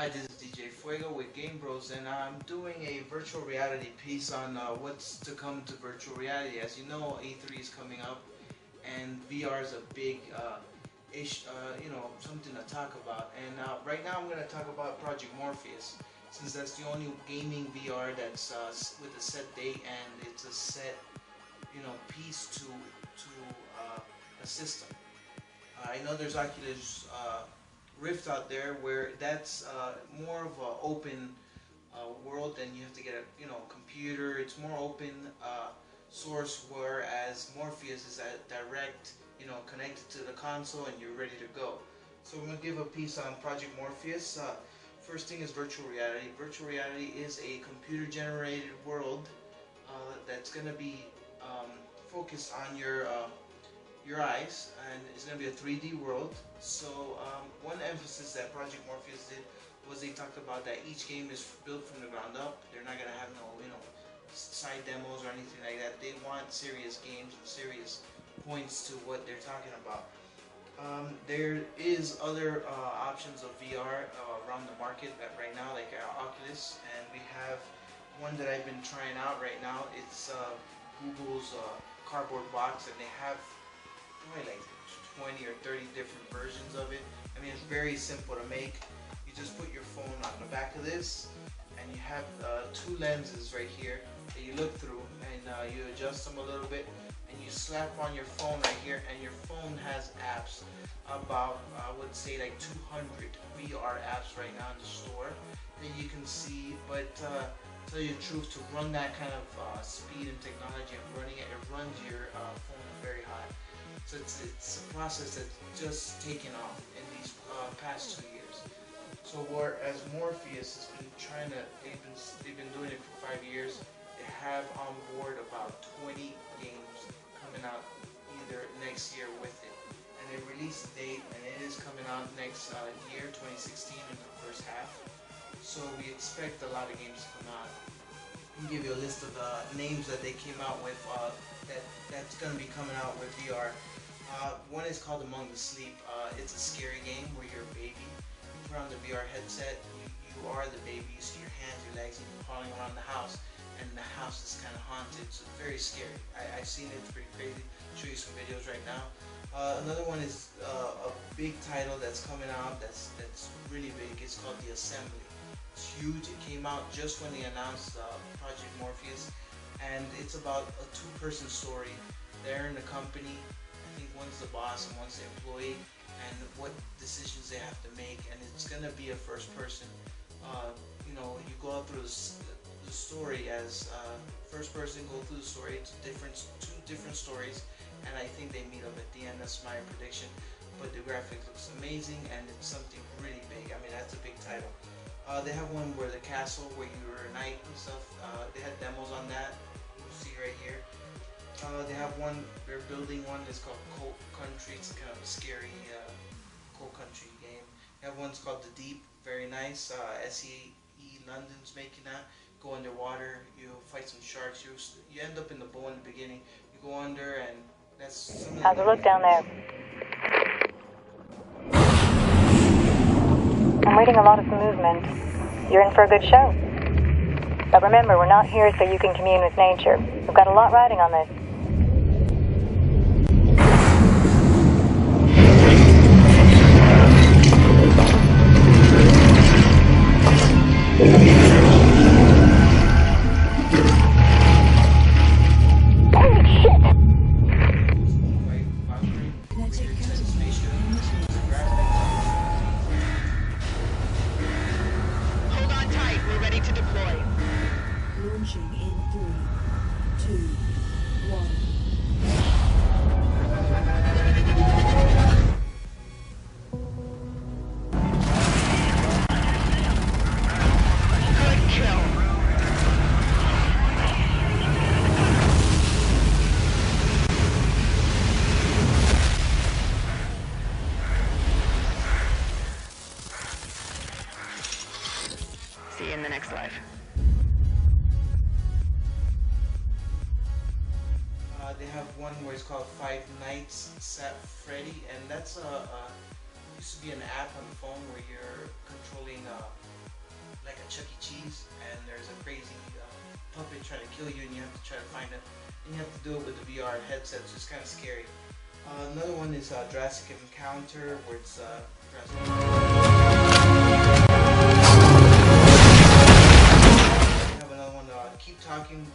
Hi, this is DJ Fuego with GameBros, and I'm doing a virtual reality piece on what's to come to virtual reality. As you know, A3 is coming up, and VR is a big something to talk about. And right now, I'm going to talk about Project Morpheus, since that's the only gaming VR that's with a set date and it's a set, piece to a system. I know there's Oculus Rift out there where that's more of an open world, and you have to get a computer. It's more open source, whereas Morpheus is a direct, connected to the console and you're ready to go. So I'm gonna give a piece on Project Morpheus. First thing is virtual reality. Virtual reality is a computer-generated world that's gonna be focused on your eyes, and it's going to be a 3D world. So one emphasis that Project Morpheus did was they talked about that each game is built from the ground up. They're not going to have no side demos or anything like that. They want serious games and serious points to what they're talking about. There is other options of VR around the market right now, like Oculus, and we have one that I've been trying out right now. It's Google's cardboard box, and they have probably like 20 or 30 different versions of it. I mean, it's very simple to make. You just put your phone on the back of this, and you have two lenses right here that you look through, and you adjust them a little bit, and you slap on your phone right here, and your phone has apps, about I would say like 200 VR apps right now in the store that you can see. But tell you the truth, to run that kind of speed and technology and running it, it runs your phone very high. So it's a process that's just taken off in these past 2 years. So whereas Morpheus has been they've been doing it for 5 years, they have on board about 20 games coming out either next year with it. And they released a date, and it is coming out next year, 2016, in the first half. So we expect a lot of games to come out. I'll give you a list of the names that they came out with that's going to be coming out with VR. One is called Among the Sleep. It's a scary game where you're a baby. You put on the VR headset, you are the baby. You see your hands, your legs, and you're crawling around the house, and the house is kind of haunted. So it's very scary. I've seen it. It's pretty crazy. I'll show you some videos right now. Another one is a big title that's coming out that's really big. It's called The Assembly. It's huge. It came out just when they announced Project Morpheus, and it's about a two-person story. They're in the company. I think one's the boss and one's the employee, and what decisions they have to make. And it's gonna be a first person. You go out through the story as first person, go through the story. It's two different stories, and I think they meet up at the end. That's my prediction. But the graphics looks amazing, and it's something really big. I mean, that's a big title. They have one where the castle, where you were a knight and stuff. They had demos on that. You'll see right here. They have one, they're building one that's called Cold Country. It's kind of a scary Cold Country game. They have one's called The Deep, very nice. SEE London's making that. Go underwater, you fight some sharks. You end up in the bowl in the beginning. You go under, and that's some of the... How's it look down there? I'm reading a lot of movement. You're in for a good show. But remember, we're not here so you can commune with nature. We've got a lot riding on this. Hold on tight, we're ready to deploy. Launching in 3, 2, 1. Good kill. See you in the next life. They have one where it's called Five Nights at Freddy, and that's used to be an app on the phone where you're controlling like a Chuck E. Cheese, and there's a crazy puppet trying to kill you, and you have to try to find it, and you have to do it with the VR headset, so it's kind of scary. Another one is Jurassic Encounter, where it's have another one, Keep Talking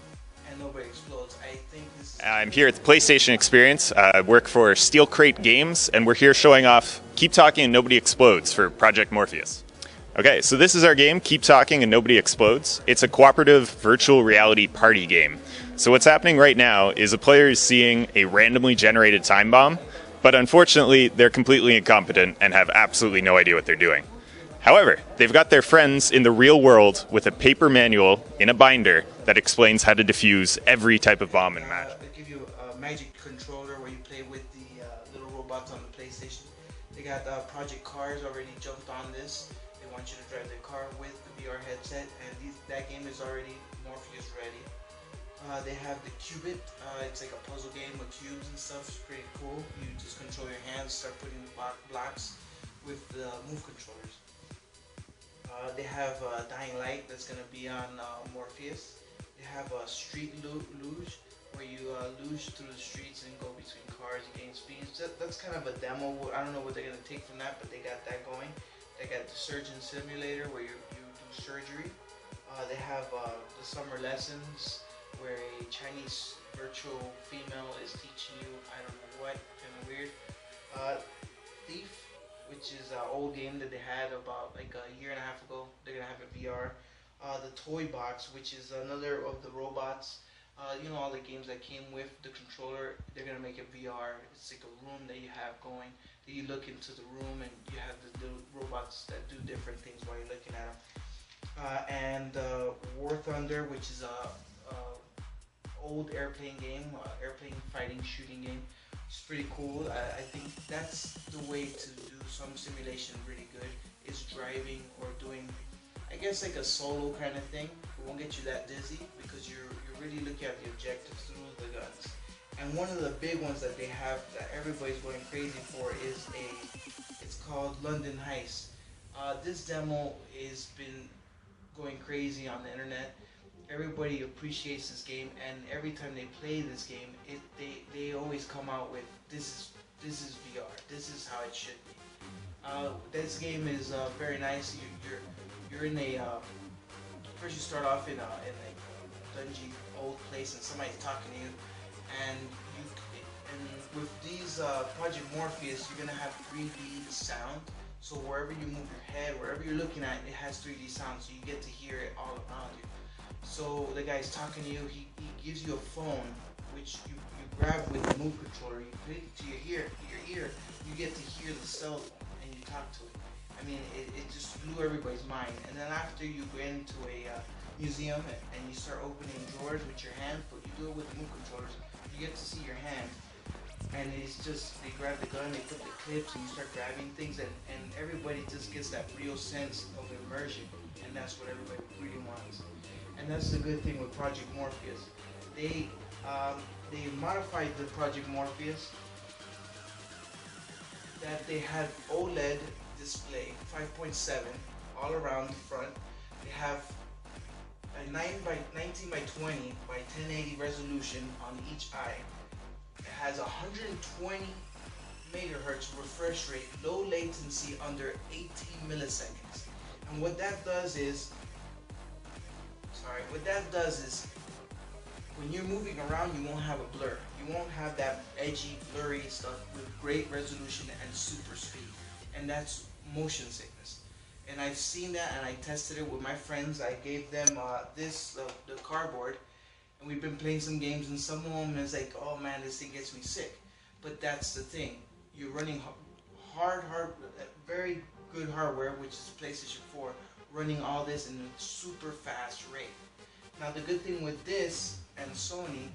and Nobody Explodes. I think this is... I'm here at the PlayStation Experience. I work for Steel Crate Games, and we're here showing off Keep Talking and Nobody Explodes for Project Morpheus. Okay, so this is our game, Keep Talking and Nobody Explodes. It's a cooperative virtual reality party game. So what's happening right now is a player is seeing a randomly generated time bomb, but unfortunately they're completely incompetent and have absolutely no idea what they're doing. However, they've got their friends in the real world with a paper manual in a binder that explains how to defuse every type of bomb and match. They give you a magic controller where you play with the little robots on the PlayStation. They got Project Cars already jumped on this. They want you to drive their car with the VR headset, and that game is already Morpheus ready. They have the Cubit. It's like a puzzle game with cubes and stuff. It's pretty cool. You just control your hands, start putting blocks with the move controllers. They have Dying Light that's going to be on Morpheus. They have a Street Luge, where you luge through the streets and go between cars and gain speed. That's kind of a demo. I don't know what they're going to take from that, but they got that going. They got the Surgeon Simulator, where you do surgery. They have the Summer Lessons, where a Chinese virtual female is teaching you, I don't know what, kind of weird. Thief, which is an old game that they had about like a year and a half ago. They're gonna have a VR. The Toy Box, which is another of the robots. You know, all the games that came with the controller, they're gonna make it VR. It's like a room that you have going. You look into the room and you have the robots that do different things while you're looking at them. And War Thunder, which is a old airplane game, airplane fighting shooting game. It's pretty cool. I think that's the way to do some simulation really good, is driving or doing, I guess, like a solo kind of thing. It won't get you that dizzy because you're really looking at the objective through the guns. And one of the big ones that they have that everybody's going crazy for is it's called London Heist. This demo has been going crazy on the internet. Everybody appreciates this game, and every time they play this game, they always come out with this is VR. This is how it should be. This game is very nice. You're in a first you start off in a dungy old place, and somebody's talking to you, and with these Project Morpheus, you're gonna have 3D sound. So wherever you move your head, wherever you're looking at, it has 3D sound, so you get to hear it all around you. So the guy's talking to you, he gives you a phone, which you grab with the move controller, you put it to your ear, you get to hear the cell phone, and you talk to it. I mean, it just blew everybody's mind. And then after you go into a museum and you start opening drawers with your hand, but you do it with the move controllers, you get to see your hand. And it's just, they grab the gun, they put the clips, and you start grabbing things, and everybody just gets that real sense of immersion, and that's what everybody really wants. And that's the good thing with Project Morpheus. They modified the Project Morpheus that they had OLED display, 5.7, all around the front. They have a 19 by 20 by 1080 resolution on each eye. It has 120 megahertz refresh rate, low latency under 18 milliseconds. And what that does is, when you're moving around, you won't have a blur. You won't have that edgy, blurry stuff with great resolution and super speed. And that's motion sickness. And I've seen that, and I tested it with my friends. I gave them the cardboard, and we've been playing some games, and some of them is like, oh man, this thing gets me sick. But that's the thing. You're running very good hardware, which is PlayStation 4, running all this in a super fast rate. Now the good thing with this and Sony,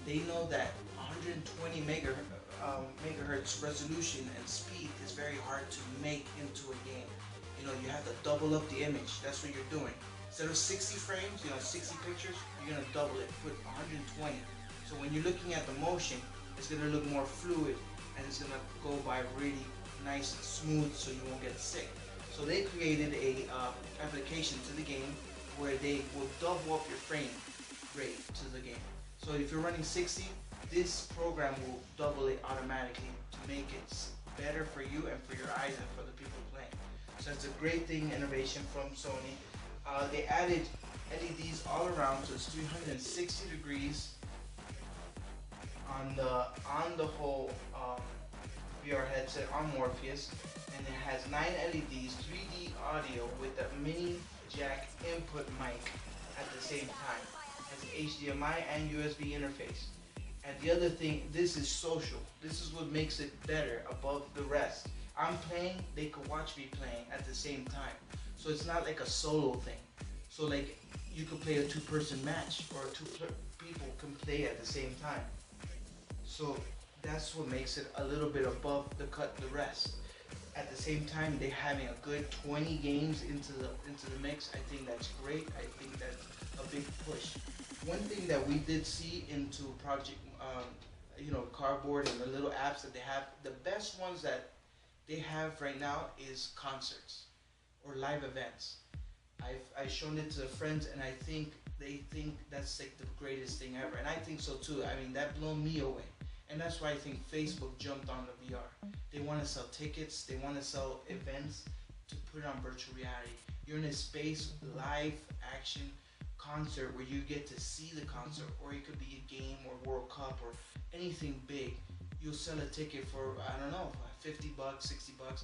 they know that 120 megahertz resolution and speed is very hard to make into a game. You know, you have to double up the image. That's what you're doing. Instead of 60 frames, 60 pictures, you're gonna double it, put 120. So when you're looking at the motion, it's gonna look more fluid, and it's gonna go by really nice and smooth so you won't get sick. So they created a application to the game where they will double up your frame rate to the game. So if you're running 60, this program will double it automatically to make it better for you and for your eyes and for the people playing. So that's a great thing, innovation from Sony. They added LEDs all around, so it's 360 degrees on the whole VR headset on Morpheus, and it has 9 LEDs, 3D audio with a mini jack input mic at the same time. It has an HDMI and USB interface. And the other thing, this is social. This is what makes it better above the rest. I'm playing, they could watch me playing at the same time. So it's not like a solo thing. So like you could play a 2-person match, or 2 people can play at the same time. So that's what makes it a little bit above the rest. At the same time, they're having a good 20 games into the mix. I think that's great. I think that's a big push. One thing that we did see into Project, Cardboard and the little apps that they have, the best ones that they have right now is concerts or live events. I've shown it to friends, and I think they think that's like the greatest thing ever, and I think so too. I mean, that blew me away. And that's why I think Facebook jumped on the VR. They want to sell tickets, they want to sell events to put on virtual reality. You're in a space, live action concert where you get to see the concert, or it could be a game or World Cup or anything big. You'll sell a ticket for, I don't know, $50, $60,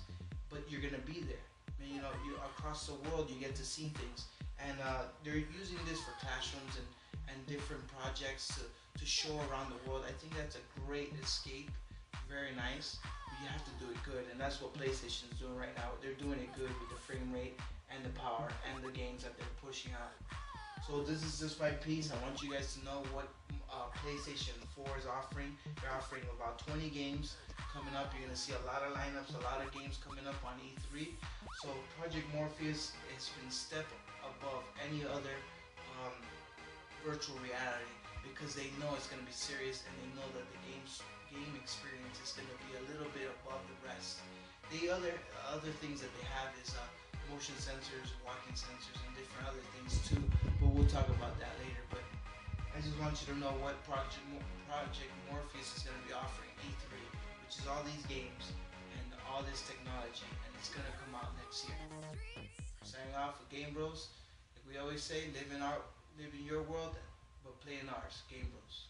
but you're gonna be there. I mean, you across the world, you get to see things. And they're using this for classrooms and different projects to show around the world. I think that's a great escape, very nice, but you have to do it good, and that's what PlayStation is doing right now. They're doing it good with the frame rate and the power and the games that they're pushing out. So this is just my piece. I want you guys to know what PlayStation 4 is offering. They're offering about 20 games coming up. You're going to see a lot of lineups, a lot of games coming up on E3. So Project Morpheus has been step above any other virtual reality, because they know it's going to be serious, and they know that the game experience is going to be a little bit above the rest. The other things that they have is motion sensors, walking sensors, and different other things too, but we'll talk about that later. But I just want you to know what Project Morpheus is going to be offering E3, which is all these games and all this technology, and it's going to come out next year. Signing off with GameBros. Like we always say, live in your world, but play in ours. GameBros.